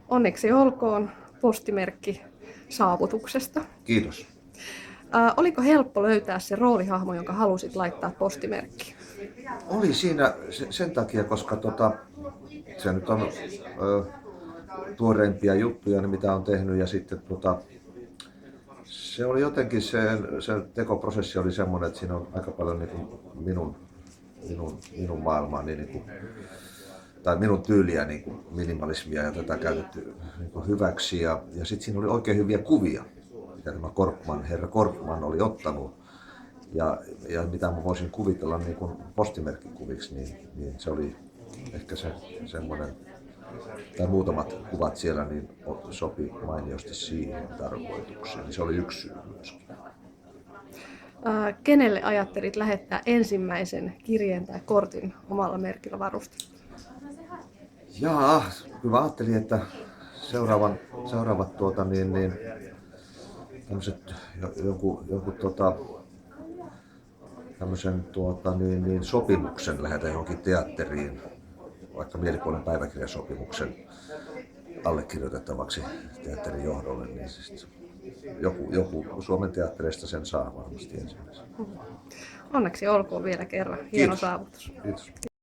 Onneksi olkoon postimerkki saavutuksesta. Kiitos. Oliko helppo löytää se roolihahmo, jonka halusit laittaa postimerkkiin? Oli siinä sen takia, koska se nyt on tuoreimpia juttuja, mitä on tehnyt, ja sitten se oli jotenkin se tekoprosessi oli semmoinen, että siinä on aika paljon niin kuin minun maailmaani tai minun tyyliä niin kuin minimalismia ja tätä käytetty niin kuin hyväksi, ja sitten siinä oli oikein hyviä kuvia, mitä tämä herra Korkman oli ottanut. Ja mitä mä voisin kuvitella niin kuin postimerkkikuviksi, niin se oli ehkä se semmoinen, tai muutamat kuvat siellä niin sopi mainiosti siihen tarkoitukseen. Niin se oli yksi syy myöskin. Kenelle ajattelit lähettää ensimmäisen kirjeen tai kortin omalla merkillä varustettua? Kyllä ajattelin, että seuraavat tämmöiset tämmöisen sopimuksen lähetän johonkin teatteriin, vaikka Mielipuolen päiväkirjasopimuksen allekirjoitettavaksi teatterin johdolle, niin siis joku Suomen teattereista sen saa varmasti ensimmäisenä. Onneksi olkoon vielä kerran. Hieno saavutus. Kiitos.